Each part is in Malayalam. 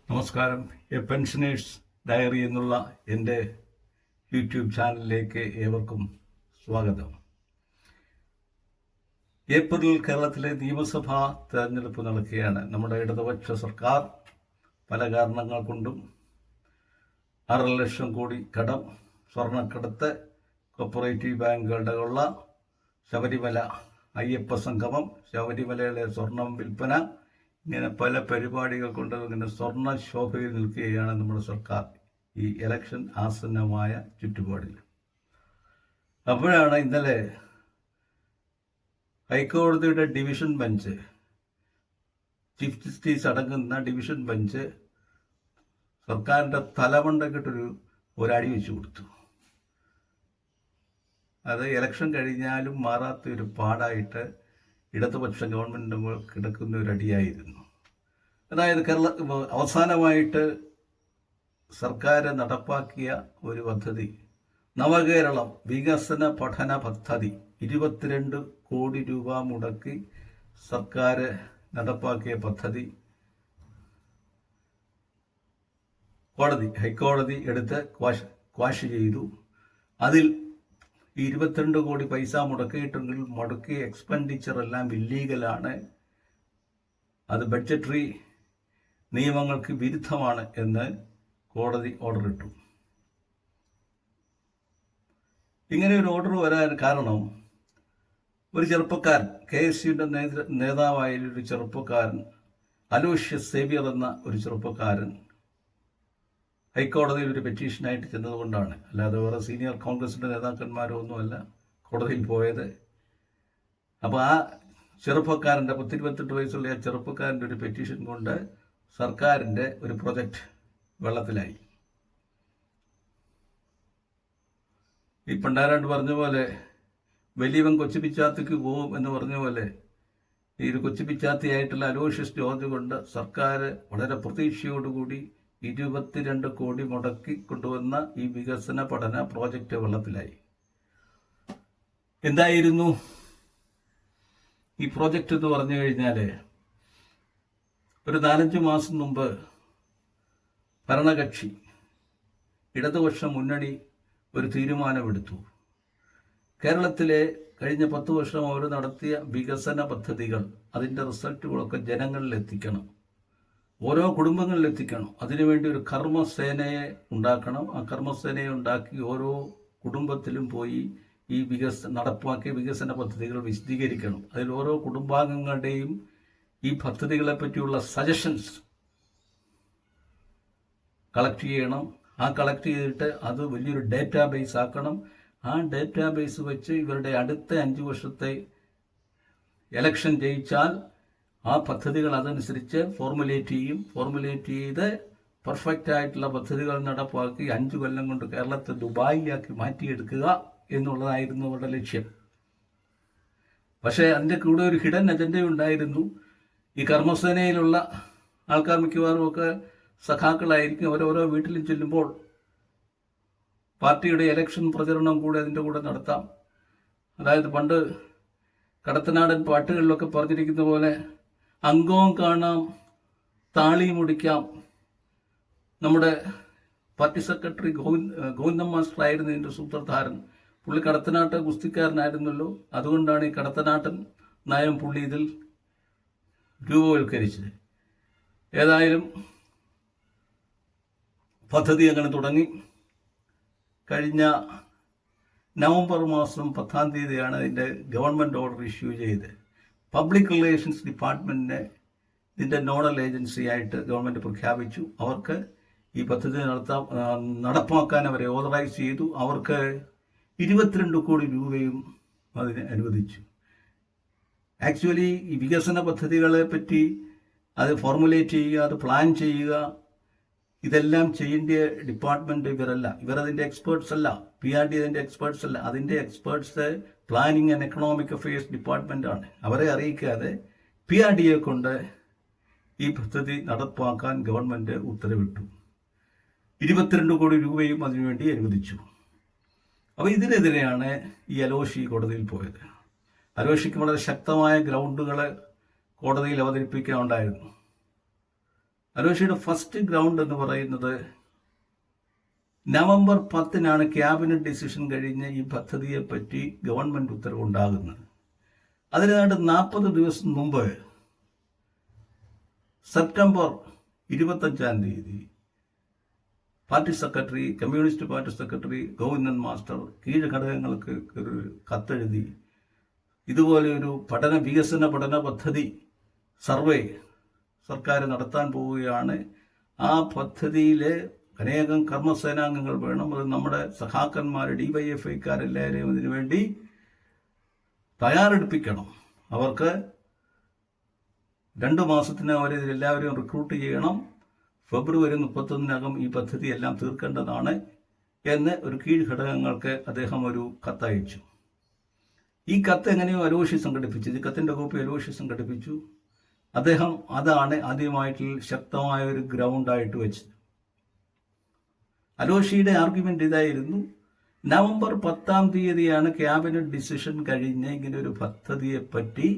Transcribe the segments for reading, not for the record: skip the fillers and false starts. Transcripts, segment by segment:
നമസ്കാരം. എ പെൻഷനേഴ്സ് ഡയറി എന്നുള്ള എൻ്റെ യൂട്യൂബ് ചാനലിലേക്ക് ഏവർക്കും സ്വാഗതം. ഏപ്രിലിൽ കേരളത്തിലെ നിയമസഭാ തെരഞ്ഞെടുപ്പ് നടക്കുകയാണ്. നമ്മുടെ ഇടതുപക്ഷ സർക്കാർ പല കാരണങ്ങൾ കൊണ്ടും 6 ലക്ഷം കോടി കടം, സ്വർണ്ണക്കടത്ത്, കോപ്പറേറ്റീവ് ബാങ്കുകളുടെ ഉള്ള ശബരിമല അയ്യപ്പ സംഗമം, ശബരിമലയിലെ സ്വർണം വിൽപ്പന, ഇങ്ങനെ പല പരിപാടികൾ കൊണ്ട് ഇങ്ങനെ സ്വർണ്ണ ശോഭയിൽ നിൽക്കുകയാണ് നമ്മുടെ സർക്കാർ ഈ ഇലക്ഷൻ ആസന്നമായ ചുറ്റുപാടിൽ. അപ്പോഴാണ് ഇന്നലെ ഹൈക്കോടതിയുടെ ഡിവിഷൻ ബെഞ്ച്, ചീഫ് ജസ്റ്റിസ് അടങ്ങുന്ന ഡിവിഷൻ ബെഞ്ച് സർക്കാരിൻ്റെ തലമണ്ടക്കിട്ടൊരു ഒരടി വെച്ചു കൊടുത്തു. അത് ഇലക്ഷൻ കഴിഞ്ഞാലും മാറാത്തൊരു പാടായിട്ട് ഇടതുപക്ഷ ഗവൺമെൻറ് കിടക്കുന്ന ഒരു അടിയായിരുന്നു. അതായത് അവസാനമായിട്ട് സർക്കാർ നടപ്പാക്കിയ ഒരു പദ്ധതി, നവകേരളം വികസന പഠന പദ്ധതി, 22 കോടി രൂപ മുടക്കി സർക്കാർ നടപ്പാക്കിയ പദ്ധതി ഹൈക്കോടതി എടുത്ത് ക്വാഷ് ചെയ്തു. അതിൽ 22 കോടി പൈസ മുടക്കിയിട്ടുണ്ടെങ്കിൽ മുടക്കിയ എക്സ്പെൻഡിച്ചർ എല്ലാം ഇല്ലീഗലാണ്, അത് ബഡ്ജറ്ററി നിയമങ്ങൾക്ക് വിരുദ്ധമാണ് എന്ന് കോടതി ഓർഡർ ഇട്ടു. ഇങ്ങനെ ഒരു ഓർഡർ വരാൻ കാരണം ഒരു ചെറുപ്പക്കാരൻ, KSUവിൻ്റെ നേതാവായ ഒരു ചെറുപ്പക്കാരൻ, അലോഷ്യസ് സേവ്യർ എന്ന ഒരു ചെറുപ്പക്കാരൻ ഹൈക്കോടതിയിൽ ഒരു പെറ്റീഷനായിട്ട് ചെന്നതുകൊണ്ടാണ്. അല്ലാതെ വേറെ സീനിയർ കോൺഗ്രസിൻ്റെ നേതാക്കന്മാരോ ഒന്നുമല്ല കോടതിയിൽ പോയത്. അപ്പോൾ ആ ചെറുപ്പക്കാരൻ്റെ 28 വയസ്സുള്ള ആ ചെറുപ്പക്കാരൻ്റെ ഒരു പെറ്റീഷൻ കൊണ്ട് സർക്കാരിൻ്റെ ഒരു പ്രൊജക്റ്റ് വെള്ളത്തിലായി. ഈ പണ്ടാരാണ്ട് പറഞ്ഞ പോലെ വലിയവൻ കൊച്ചുപിച്ചാത്തിക്ക് പോവും എന്ന് പറഞ്ഞ പോലെ ഈ ഒരു കൊച്ചുപിച്ചാത്തിയായിട്ടുള്ള അലോഷ്യസ് ജോർജ് കൊണ്ട് സർക്കാർ വളരെ പ്രതീക്ഷയോടുകൂടി 22 കോടി മുടക്കി കൊണ്ടുവന്ന ഈ വികസന പഠന പ്രോജക്റ്റ് വെള്ളത്തിലായി. എന്തായിരുന്നു ഈ പ്രോജക്റ്റ് എന്ന് പറഞ്ഞു കഴിഞ്ഞാൽ, ഒരു 4-5 മാസം മുമ്പ് ഭരണകക്ഷി ഇടതുപക്ഷ മുന്നണി ഒരു തീരുമാനമെടുത്തു. കേരളത്തിലെ കഴിഞ്ഞ 10 വർഷം അവർ നടത്തിയ വികസന പദ്ധതികൾ, അതിൻ്റെ റിസൾട്ടുകളൊക്കെ ജനങ്ങളിൽ എത്തിക്കണം, ഓരോ കുടുംബങ്ങളിൽ എത്തിക്കണം. അതിനുവേണ്ടി ഒരു കർമ്മസേനയെ ഉണ്ടാക്കണം. ആ കർമ്മസേനയെ ഉണ്ടാക്കി ഓരോ കുടുംബത്തിലും പോയി ഈ നടപ്പാക്കിയ വികസന പദ്ധതികൾ വിശദീകരിക്കണം. അതിൽ ഓരോ കുടുംബാംഗങ്ങളുടെയും ഈ പദ്ധതികളെ പറ്റിയുള്ള സജഷൻസ് കളക്ട് ചെയ്യണം. ആ കളക്ട് ചെയ്തിട്ട് അത് വലിയൊരു ഡേറ്റാബേസ് ആക്കണം. ആ ഡേറ്റാബേസ് വെച്ച് ഇവരുടെ അടുത്ത 5 വർഷത്തെ എലക്ഷൻ ജയിച്ചാൽ ആ പദ്ധതികൾ അതനുസരിച്ച് ഫോർമുലേറ്റ് ചെയ്ത് പെർഫെക്റ്റ് ആയിട്ടുള്ള പദ്ധതികൾ നടപ്പാക്കി 5 കൊല്ലം കൊണ്ട് കേരളത്തെ ദുബായിലാക്കി മാറ്റിയെടുക്കുക എന്നുള്ളതായിരുന്നു അവരുടെ ലക്ഷ്യം. പക്ഷേ അതിൻ്റെ കൂടെ ഒരു ഹിഡൻ അജണ്ടയുണ്ടായിരുന്നു. ഈ കർമ്മസേനയിലുള്ള ആൾക്കാർ മിക്കവാറും ഒക്കെ സഖാക്കളായിരിക്കും. അവരോരോ വീട്ടിലും ചെല്ലുമ്പോൾ പാർട്ടിയുടെ ഇലക്ഷൻ പ്രചരണം കൂടെ അതിൻ്റെ കൂടെ നടത്താം. അതായത് പണ്ട് കടത്തനാടൻ പാട്ടുകളിലൊക്കെ പറഞ്ഞിരിക്കുന്ന പോലെ അംഗവും കാണാം, താളി മുടിക്കാം. നമ്മുടെ പാർട്ടി സെക്രട്ടറി ഗോവിന്ദൻ മാസ്റ്റർ ആയിരുന്നു ഇതിൻ്റെ സൂത്രധാരൻ. പുള്ളി കടത്തനാട്ട് ഗുസ്തിക്കാരനായിരുന്നല്ലോ. അതുകൊണ്ടാണ് ഈ കടത്തനാട്ടൻ നയം പുള്ളി ഇതിൽ രൂപവൽക്കരിച്ചത്. ഏതായാലും പദ്ധതി അങ്ങനെ തുടങ്ങി. കഴിഞ്ഞ നവംബർ മാസം 10-ാം തീയതിയാണ് ഇതിൻ്റെ ഗവൺമെൻറ് ഓർഡർ ഇഷ്യൂ ചെയ്ത് പബ്ലിക് റിലേഷൻസ് ഡിപ്പാർട്ട്മെൻറ്റിനെ ഇതിൻ്റെ നോഡൽ ഏജൻസി ആയിട്ട് ഗവൺമെൻറ് പ്രഖ്യാപിച്ചു. അവർക്ക് ഈ പദ്ധതി നടപ്പാക്കാൻ അവരെ ഓതറൈസ് ചെയ്തു. അവർക്ക് 22 കോടി രൂപയും അതിന് അനുവദിച്ചു. ആക്ച്വലി ഈ വികസന പദ്ധതികളെ പറ്റി അത് ഫോർമുലേറ്റ് ചെയ്യുക, അത് പ്ലാൻ ചെയ്യുക, ഇതെല്ലാം ചെയ്യേണ്ട ഡിപ്പാർട്ട്മെൻറ്റ് ഇവരല്ല. ഇവരതിൻ്റെ എക്സ്പേർട്സ് അല്ല. PRD അതിൻ്റെ എക്സ്പേർട്സ് അല്ല. അതിൻ്റെ experts planning and economic affairs ഡിപ്പാർട്ട്മെൻറ്റാണ്. അവരെ അറിയിക്കാതെ PRDയെ കൊണ്ട് ഈ പദ്ധതി നടപ്പാക്കാൻ ഗവൺമെൻറ് ഉത്തരവിട്ടു. 22 കോടി രൂപയും അതിനുവേണ്ടി അനുവദിച്ചു. അപ്പോൾ ഇതിനെതിരെയാണ് ഈ അലോഷി കോടതിയിൽ പോയത്. അലോഷിക്ക് വളരെ ശക്തമായ ഗ്രൗണ്ടുകൾ കോടതിയിൽ അവതരിപ്പിക്കാനുണ്ടായിരുന്നു. അലോഷിയുടെ ഫസ്റ്റ് ഗ്രൗണ്ട് എന്ന് പറയുന്നത് നവംബർ 10-നാണ് ക്യാബിനറ്റ് ഡിസിഷൻ കഴിഞ്ഞ് ഈ പദ്ധതിയെ പറ്റി ഗവൺമെന്റ് ഉത്തരവുണ്ടാകുന്നത്. അതിനായിട്ട് 40 ദിവസം മുമ്പ് സെപ്റ്റംബർ 25-ാം തീയതി party secretary, communist party secretary Govindan master കീഴ്ഘടകങ്ങൾക്ക് ഒരു കത്തെഴുതി ഇതുപോലെ ഒരു വികസന പഠന പദ്ധതി സർവേ സർക്കാർ നടത്താൻ പോവുകയാണ്. ആ പദ്ധതിയിലെ അനേകം കർമ്മസേനാംഗങ്ങൾ വേണം. അത് നമ്മുടെ സഖാക്കന്മാർ, DYFIക്കാരെല്ലാവരെയും ഇതിനു വേണ്ടി തയ്യാറെടുപ്പിക്കണം. അവർക്ക് 2 മാസത്തിന് അവരെ ഇതിലെല്ലാവരെയും റിക്രൂട്ട് ചെയ്യണം. ഫെബ്രുവരി 31-നകം ഈ പദ്ധതി എല്ലാം തീർക്കേണ്ടതാണ് എന്ന് ഒരു കീഴ്ഘടകങ്ങൾക്ക് അദ്ദേഹം ഒരു കത്തയച്ചു. ഈ കത്ത് എങ്ങനെയോ അലോഷി സംഘടിപ്പിച്ചു. ഈ കത്തിൻ്റെ കോപ്പി അലോഷി സംഘടിപ്പിച്ചു. അദ്ദേഹം അതാണ് ആദ്യമായിട്ട് ശക്തമായ ഒരു ഗ്രൗണ്ടായിട്ട് വെച്ചത്. അലോഷിയുടെ ആർഗ്യുമെന്റ് ഇതായിരുന്നു: നവംബർ 10-ാം തീയതിയാണ് ക്യാബിനറ്റ് ഡിസിഷൻ കഴിഞ്ഞ് ഇങ്ങനെ ഒരു പദ്ധതിയെപ്പറ്റി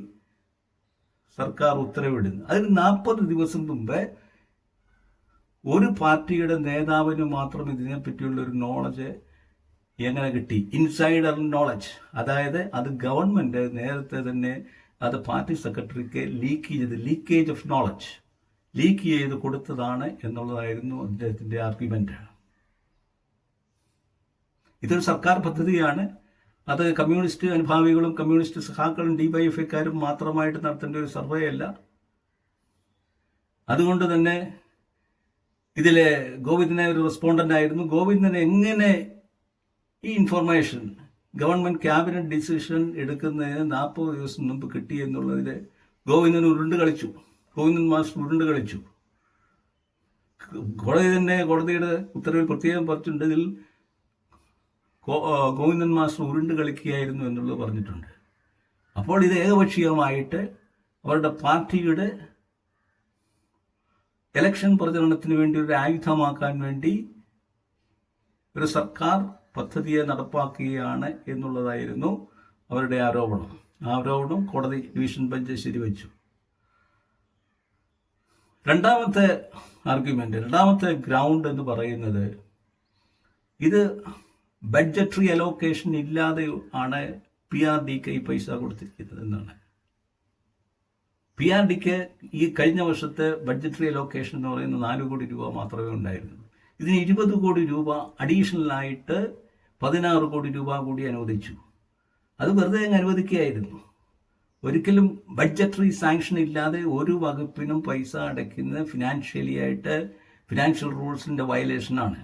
സർക്കാർ ഉത്തരവിടുന്നത്. അതിന് 40 ദിവസം മുമ്പ് ഒരു പാർട്ടിയുടെ നേതാവിന് മാത്രം ഇതിനെപ്പറ്റിയുള്ള ഒരു നോളജ് എങ്ങനെ കിട്ടി? Insider knowledge. അതായത് അത് ഗവൺമെന്റ് നേരത്തെ തന്നെ അത് പാർട്ടി സെക്രട്ടറിക്ക് ലീക്കേജ് ഓഫ് നോളജ് ലീക്ക് ചെയ്ത് കൊടുത്തതാണ് എന്നുള്ളതായിരുന്നു അദ്ദേഹത്തിന്റെ ആർഗ്യുമെന്റ്. ഇതൊരു സർക്കാർ പദ്ധതിയാണ്. അത് കമ്മ്യൂണിസ്റ്റ് അനുഭാവികളും കമ്മ്യൂണിസ്റ്റ് സഖാക്കളും DYFIക്കാരും മാത്രമായിട്ട് നടത്തേണ്ട ഒരു സർവേ അല്ല. അതുകൊണ്ട് തന്നെ ഇതിലെ ഗോവിന്ദനെ ഒരു റെസ്പോണ്ടന്റ് ആയിരുന്നു. ഗോവിന്ദന് എങ്ങനെ ഈ ഇൻഫർമേഷൻ ഗവൺമെന്റ് ക്യാബിനറ്റ് ഡിസിഷൻ എടുക്കുന്നതിന് 40 ദിവസം മുമ്പ് കിട്ടി എന്നുള്ളതിൽ ഗോവിന്ദൻ മാസ്റ്റർ ഉരുണ്ട് കളിച്ചു. കോടതിയുടെ ഉത്തരവിൽ പ്രത്യേകം പറഞ്ഞിട്ടുണ്ട്, ഇതിൽ ഗോവിന്ദൻ മാസ്റ്റർ ഉരുണ്ട് കളിക്കുകയായിരുന്നു എന്നുള്ളത് പറഞ്ഞിട്ടുണ്ട്. അപ്പോൾ ഇത് ഏകപക്ഷീയമായിട്ട് അവരുടെ പാർട്ടിയുടെ ഇലക്ഷൻ പ്രചരണത്തിന് വേണ്ടി ഒരു ആയുധമാക്കാൻ വേണ്ടി ഒരു സർക്കാർ പദ്ധതിയെ നടപ്പാക്കുകയാണ് എന്നുള്ളതായിരുന്നു അവരുടെ ആരോപണം. ആരോപണം കോടതി ഡിവിഷൻ ബെഞ്ച് ശരിവച്ചു. രണ്ടാമത്തെ ഗ്രൗണ്ട് എന്ന് പറയുന്നത് ഇത് ബഡ്ജറ്ററി അലോക്കേഷൻ ഇല്ലാതെ ആണ് PRDക്ക് ഈ പൈസ കൊടുത്തിരിക്കുന്നത് എന്നാണ്. PRDക്ക് ഈ കഴിഞ്ഞ വർഷത്തെ ബഡ്ജറ്ററി അലോക്കേഷൻ എന്ന് പറയുന്നത് 4 കോടി രൂപ മാത്രമേ ഉണ്ടായിരുന്നുള്ളൂ. ഇതിന് 20 കോടി രൂപ അഡീഷണലായിട്ട് 16 കോടി രൂപ കൂടി അനുവദിച്ചു. അത് വെറുതെ അങ്ങ് അനുവദിക്കുകയായിരുന്നു. ഒരിക്കലും ബഡ്ജറ്ററി സാങ്ഷൻ ഇല്ലാതെ ഒരു വകുപ്പിനും പൈസ അടയ്ക്കുന്ന ഫിനാൻഷ്യൽ റൂൾസിന്റെ വയലേഷനാണ്.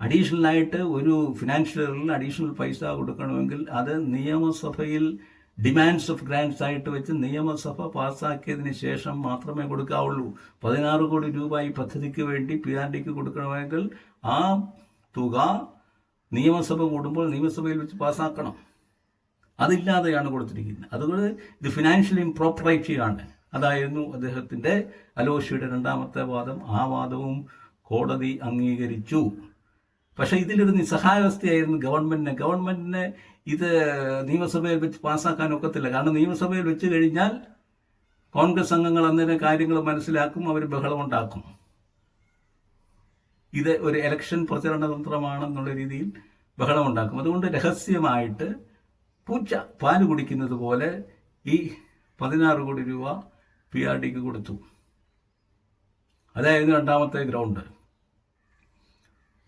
അഡീഷണലായിട്ട് ഒരു ഫിനാൻഷ്യൽ അഡീഷണൽ പൈസ കൊടുക്കണമെങ്കിൽ അത് നിയമസഭയിൽ ഡിമാൻഡ്സ് ഓഫ് ഗ്രാൻഡ്സ് ആയിട്ട് വെച്ച് നിയമസഭ പാസ്സാക്കിയതിന് ശേഷം മാത്രമേ കൊടുക്കാവുള്ളൂ. 16 കോടി രൂപ ഈ പദ്ധതിക്ക് വേണ്ടി PRDക്ക് കൊടുക്കണമെങ്കിൽ ആ തുക നിയമസഭ കൂടുമ്പോൾ നിയമസഭയിൽ വെച്ച് പാസ്സാക്കണം. അതില്ലാതെയാണ് കൊടുത്തിരിക്കുന്നത്. അതുകൊണ്ട് ഇത് ഫിനാൻഷ്യൽ ഇംപ്രോപ്പറേറ്റി ആണ്. അതായിരുന്നു അദ്ദേഹത്തിന്റെ അലോഷിയുടെ രണ്ടാമത്തെ വാദം. ആ വാദവും കോടതി അംഗീകരിച്ചു. പക്ഷെ ഇതിലൊരു നിസ്സഹായാവസ്ഥയായിരുന്നു ഗവൺമെന്റിന് ഇത് നിയമസഭയിൽ വെച്ച് പാസ്സാക്കാൻ ഒക്കത്തില്ല. കാരണം നിയമസഭയിൽ വെച്ച് കഴിഞ്ഞാൽ കോൺഗ്രസ് അംഗങ്ങൾ അന്നേരം കാര്യങ്ങൾ മനസ്സിലാക്കും, അവർ ബഹളമുണ്ടാക്കും. ഇത് ഒരു ഇലക്ഷൻ പ്രചരണ തന്ത്രമാണെന്നുള്ള രീതിയിൽ ബഹളമുണ്ടാക്കും. അതുകൊണ്ട് രഹസ്യമായിട്ട് പൂച്ച പാല് കുടിക്കുന്നത് പോലെ ഈ 16 കോടി രൂപ PRDക്ക് കൊടുത്തു. അതായിരുന്നു രണ്ടാമത്തെ ഗ്രൗണ്ട്.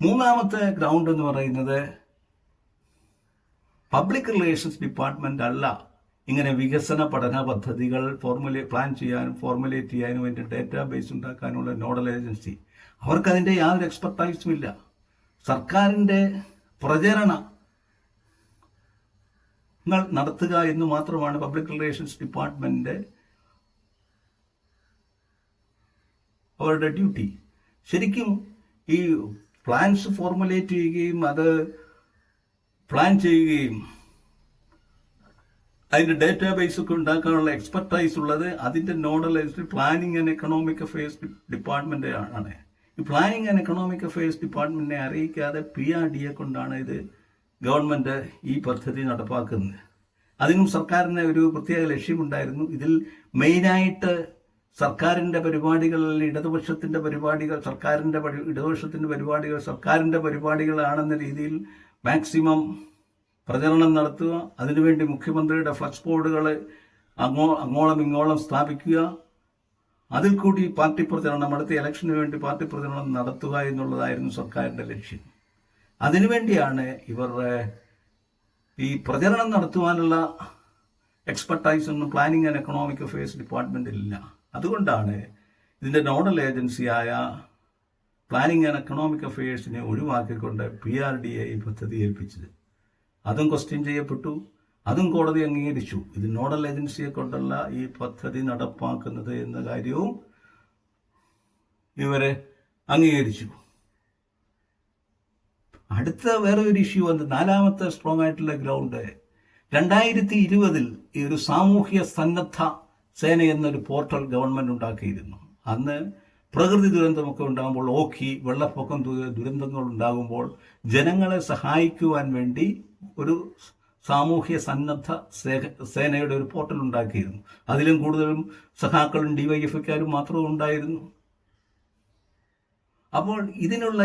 മൂന്നാമത്തെ ഗ്രൗണ്ട് എന്ന് പറയുന്നത് പബ്ലിക് റിലേഷൻസ് ഡിപ്പാർട്ട്മെന്റ് അല്ല ഇങ്ങനെ വികസന പഠന പദ്ധതികൾ പ്ലാൻ ചെയ്യാനും ഫോർമുലേറ്റ് ചെയ്യാനും അതിൻ്റെ ഡേറ്റാബേസ് ഉണ്ടാക്കാനുള്ള നോഡൽ ഏജൻസി. അവർക്കതിൻ്റെ യാതൊരു എക്സ്പെർട്ടൈസും ഇല്ല. സർക്കാരിൻ്റെ പ്രചരണങ്ങൾ നടത്തുക എന്ന് മാത്രമാണ് പബ്ലിക് റിലേഷൻസ് ഡിപ്പാർട്ട്മെന്റ് അവരുടെ ഡ്യൂട്ടി. ശരിക്കും ഈ പ്ലാൻസ് ഫോർമുലേറ്റ് ചെയ്യുകയും അത് പ്ലാൻ ചെയ്യുകയും അതിന്റെ ഡേറ്റാബേസ് ഒക്കെ ഉണ്ടാക്കാനുള്ള എക്സ്പെർട്ടൈസ് ഉള്ളത് അതിന്റെ nodal planning and economic affairs department ആണ്. ഈ പ്ലാനിംഗ് ആൻഡ് എക്കണോമിക് അഫയേഴ്സ് ഡിപ്പാർട്ട്മെന്റിനെ അറിയിക്കാതെ PRDയെ കൊണ്ടാണ് ഇത് ഗവൺമെന്റ് ഈ പദ്ധതി നടപ്പാക്കുന്നത്. അതിനും സർക്കാരിന് ഒരു പ്രത്യേക ലക്ഷ്യമുണ്ടായിരുന്നു. ഇതിൽ മെയിനായിട്ട് സർക്കാരിൻ്റെ പരിപാടികൾ, ഇടതുപക്ഷത്തിൻ്റെ പരിപാടികൾ, സർക്കാരിൻ്റെ പരിപാടികളാണെന്ന രീതിയിൽ മാക്സിമം പ്രചരണം നടത്തുക. അതിനുവേണ്ടി മുഖ്യമന്ത്രിയുടെ ഫ്ലക്സ് ബോർഡുകൾ അങ്ങോളം ഇങ്ങോളം സ്ഥാപിക്കുക. അതിൽ കൂടി പാർട്ടി പ്രചരണം, അടുത്ത ഇലക്ഷന് വേണ്ടി പാർട്ടി പ്രചരണം നടത്തുക എന്നുള്ളതായിരുന്നു സർക്കാരിൻ്റെ ലക്ഷ്യം. അതിനുവേണ്ടിയാണ് ഇവർ ഈ പ്രചരണം നടത്തുവാനുള്ള എക്സ്പെർട്ടൈസ് ഒന്നും പ്ലാനിംഗ് ആൻഡ് എക്കണോമിക് അഫയേഴ്സ് ഡിപ്പാർട്ട്മെൻറ്റിലില്ല. അതുകൊണ്ടാണ് ഇതിൻ്റെ നോഡൽ ഏജൻസിയായ പ്ലാനിംഗ് ആൻഡ് എക്കണോമിക് അഫയേഴ്സിനെ ഒഴിവാക്കിക്കൊണ്ട് PRDA ഈ പദ്ധതി ഏൽപ്പിച്ചത്. അതും ക്വസ്റ്റ്യൻ ചെയ്യപ്പെട്ടു, അതും കോടതി അംഗീകരിച്ചു. ഇത് നോഡൽ ഏജൻസിയെ കൊണ്ടല്ല ഈ പദ്ധതി നടപ്പാക്കുന്നത് എന്ന കാര്യവും ഇവരെ അംഗീകരിച്ചു. അടുത്ത വേറെ ഒരു ഇഷ്യൂ വന്ന്, നാലാമത്തെ സ്ട്രോങ് ആയിട്ടുള്ള ഗ്രൗണ്ട്, 2020 ഈ ഒരു സാമൂഹ്യ സന്നദ്ധ സേന എന്നൊരു പോർട്ടൽ ഗവൺമെന്റ് ഉണ്ടാക്കിയിരുന്നു. അന്ന് പ്രകൃതി ദുരന്തമൊക്കെ ഉണ്ടാകുമ്പോൾ, വെള്ളപ്പൊക്കം ദുരന്തങ്ങൾ ഉണ്ടാകുമ്പോൾ ജനങ്ങളെ സഹായിക്കുവാൻ വേണ്ടി ഒരു സാമൂഹ്യ സന്നദ്ധ സേനയുടെ ഒരു പോർട്ടൽ ഉണ്ടാക്കിയിരുന്നു. അതിലും കൂടുതലും സഖാക്കളും DYFക്കാരും മാത്രം ഉണ്ടായിരുന്നു. അപ്പോൾ ഇതിനുള്ള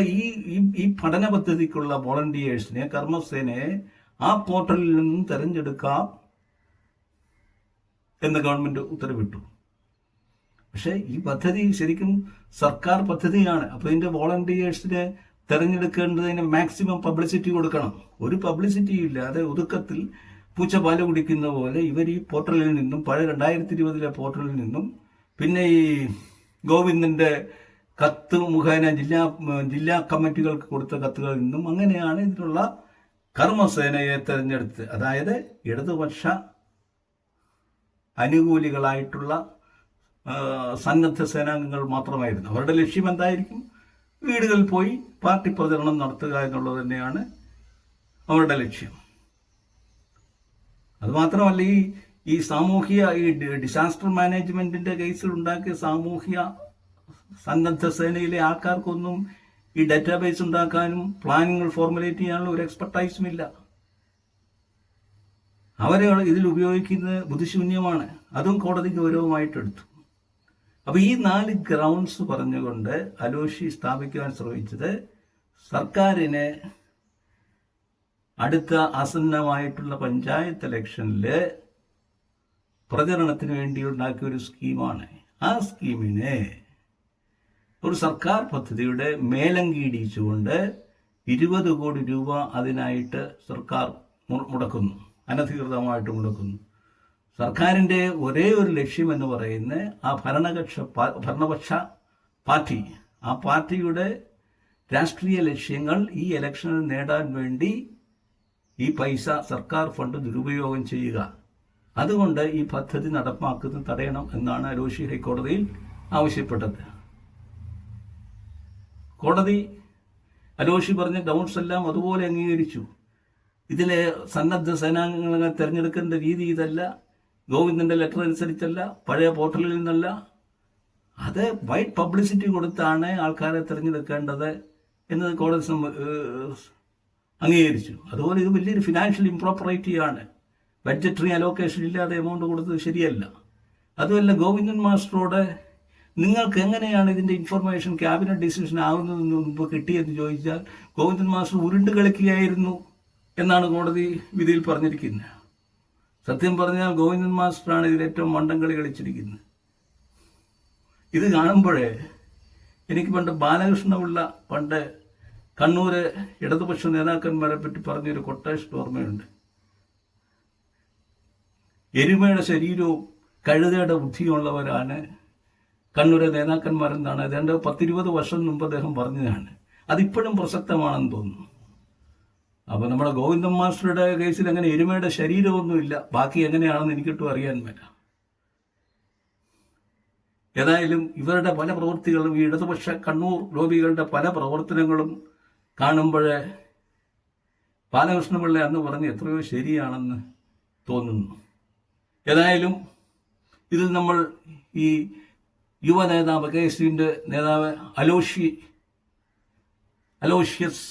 ഈ പഠന പദ്ധതിക്കുള്ള വോളണ്ടിയേഴ്സിനെ, കർമ്മസേനയെ ആ പോർട്ടലിൽ നിന്നും തെരഞ്ഞെടുക്കാം എന്ന് ഗവൺമെന്റ് ഉത്തരവിട്ടു. പക്ഷെ ഈ പദ്ധതി ശരിക്കും സർക്കാർ പദ്ധതിയാണ്. അപ്പോൾ ഇതിന്റെ വോളണ്ടിയേഴ്സിനെ തെരഞ്ഞെടുക്കേണ്ടതിന് മാക്സിമം പബ്ലിസിറ്റി കൊടുക്കണം. ഒരു പബ്ലിസിറ്റിയും ഇല്ലാതെ ഒതുക്കത്തിൽ പൂച്ച പാല് കുടിക്കുന്ന പോലെ ഇവർ ഈ പോർട്ടലിൽ നിന്നും, പഴയ 2020 പോർട്ടലിൽ നിന്നും, പിന്നെ ഈ ഗോവിന്ദന്റെ കത്ത് മുഖേന ജില്ലാ കമ്മിറ്റികൾക്ക് കൊടുത്ത കത്തുകളിൽ നിന്നും അങ്ങനെയാണ് ഇതിനുള്ള കർമ്മസേനയെ തെരഞ്ഞെടുത്ത്, അതായത് ഇടതുപക്ഷ അനുകൂലികളായിട്ടുള്ള സന്നദ്ധ സേനാംഗങ്ങൾ മാത്രമായിരുന്നു. അവരുടെ ലക്ഷ്യം എന്തായിരിക്കും? വീടുകളിൽ പോയി പാർട്ടി പ്രചരണം നടത്തുക എന്നുള്ളത് തന്നെയാണ് അവരുടെ ലക്ഷ്യം. അതുമാത്രമല്ല, ഈ സാമൂഹ്യ ഡിസാസ്റ്റർ മാനേജ്മെന്റിന്റെ കേസിൽ ഉണ്ടാക്കിയ സാമൂഹ്യ സന്നദ്ധ സേനയിലെ ആൾക്കാർക്കൊന്നും ഈ ഡാറ്റാബേസ് ഉണ്ടാക്കാനും പ്ലാനുകൾ ഫോർമുലേറ്റ് ചെയ്യാനുള്ള ഒരു എക്സ്പെർട്ടൈസും ഇല്ല. അവരെ ഇതിൽ ഉപയോഗിക്കുന്നത് ബുദ്ധിശൂന്യമാണ്. അതും കോടതി ഗൗരവമായിട്ടെടുത്തു. അപ്പോൾ ഈ 4 ഗ്രൗണ്ട്സ് പറഞ്ഞുകൊണ്ട് അലോഷി സ്ഥാപിക്കുവാൻ ശ്രമിച്ചത് സർക്കാരിനെ അടുത്ത ആസന്നമായിട്ടുള്ള പഞ്ചായത്ത് ഇലക്ഷനിൽ പ്രചരണത്തിന് വേണ്ടി ഉണ്ടാക്കിയ ഒരു സ്കീമാണ്. ആ സ്കീമിനെ ഒരു സർക്കാർ പദ്ധതിയുടെ മേലങ്കിടിച്ചുകൊണ്ട് 20 കോടി രൂപ അതിനായിട്ട് സർക്കാർ മുടക്കുന്നു, അനധികൃതമായിട്ട് മുടക്കുന്നു. സർക്കാരിൻ്റെ ഒരേ ഒരു ലക്ഷ്യം എന്ന് പറയുന്നത് ആ ഭരണപക്ഷ പാർട്ടി, ആ പാർട്ടിയുടെ രാഷ്ട്രീയ ലക്ഷ്യങ്ങൾ ഈ ഇലക്ഷനിൽ നേടാൻ വേണ്ടി ഈ പൈസ, സർക്കാർ ഫണ്ട് ദുരുപയോഗം ചെയ്യുക. അതുകൊണ്ട് ഈ പദ്ധതി നടപ്പാക്കുന്നത് തടയണം എന്നാണ് അലോഷി ഹൈക്കോടതിയിൽ ആവശ്യപ്പെട്ടത്. കോടതി അലോഷി പറഞ്ഞ ഗ്രൗണ്ട്സ് എല്ലാം അതുപോലെ അംഗീകരിച്ചു. ഇതിലെ സന്നദ്ധ സേനാംഗങ്ങളെ തിരഞ്ഞെടുക്കേണ്ട രീതി ഇതല്ല, ഗോവിന്ദന്റെ ലെറ്റർ അനുസരിച്ചല്ല, പഴയ പോർട്ടലിൽ നിന്നല്ല. അത് വൈഡ് പബ്ലിസിറ്റി കൊടുത്താണ് ആൾക്കാരെ തിരഞ്ഞെടുക്കേണ്ടത് എന്നത് കോടതി അംഗീകരിച്ചു. അതുപോലെ ഇത് വലിയൊരു ഫിനാൻഷ്യൽ ഇംപ്രോപ്പറേറ്റിയാണ്. ബഡ്ജറ്ററി അലോക്കേഷൻ ഇല്ലാതെ എമൗണ്ട് കൊടുത്തത് ശരിയല്ല. അതുമല്ല, ഗോവിന്ദൻ മാസ്റ്ററോട് നിങ്ങൾക്ക് എങ്ങനെയാണ് ഇതിൻ്റെ ഇൻഫർമേഷൻ ക്യാബിനറ്റ് ഡിസിഷൻ ആകുന്നതെന്ന് മുമ്പ് കിട്ടിയെന്ന് ചോദിച്ചാൽ ഗോവിന്ദൻ മാസ്റ്റർ ഉരുണ്ട് കളിക്കുകയായിരുന്നു എന്നാണ് കോടതി വിധിയിൽ പറഞ്ഞിരിക്കുന്നത്. സത്യം പറഞ്ഞാൽ ഗോവിന്ദൻ മാസ്റ്ററാണ് ഇതിൽ ഏറ്റവും മണ്ടംകളി കളിച്ചിരിക്കുന്നത്. ഇത് കാണുമ്പോഴേ എനിക്ക് ബാലകൃഷ്ണപിള്ള പണ്ട് കണ്ണൂര് ഇടതുപക്ഷ നേതാക്കന്മാരെ പറ്റി പറഞ്ഞൊരു കൊട്ടേഷൻ ഓർമ്മയുണ്ട്. എരുമയുടെ ശരീരവും കഴുതയുടെ ബുദ്ധിയുള്ളവരാണ് കണ്ണൂരെ നേതാക്കന്മാരെന്നാണ് ഏതാണ്ട് 10-20 വർഷം മുമ്പ് അദ്ദേഹം പറഞ്ഞതാണ്. അതിപ്പോഴും പ്രസക്തമാണെന്ന് തോന്നുന്നു. അപ്പോൾ നമ്മുടെ ഗോവിന്ദൻ മാസ്റ്ററുടെ കേസിൽ അങ്ങനെ എരുമയുടെ ശരീരമൊന്നുമില്ല. ബാക്കി എങ്ങനെയാണെന്ന് എനിക്കിട്ടും അറിയാൻ പറ്റ. ഏതായാലും ഇവരുടെ പല പ്രവൃത്തികളും, ഈ ഇടതുപക്ഷ കണ്ണൂർ ലോബികളുടെ പല പ്രവർത്തനങ്ങളും കാണുമ്പോഴേ ബാലകൃഷ്ണപിള്ള അന്ന് പറഞ്ഞ് എത്രയോ ശരിയാണെന്ന് തോന്നുന്നു. ഏതായാലും ഇതിൽ നമ്മൾ ഈ യുവ നേതാവ്, KSUവിൻ്റെ നേതാവ് അലോഷ്യസ്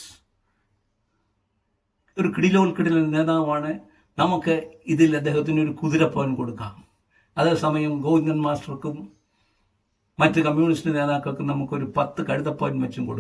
ഒരു കിടിലോൽക്കിടിലൻ നേതാവാണ്. നമുക്ക് ഇതിൽ അദ്ദേഹത്തിന് ഒരു കുതിരപ്പവൻ കൊടുക്കാം. അതേസമയം ഗോവിന്ദൻ മാസ്റ്റർക്കും മറ്റ് കമ്മ്യൂണിസ്റ്റ് നേതാക്കൾക്ക് നമുക്കൊരു 10 കഴുതപ്പോയിൻ വെച്ചും കൊടുക്കാം.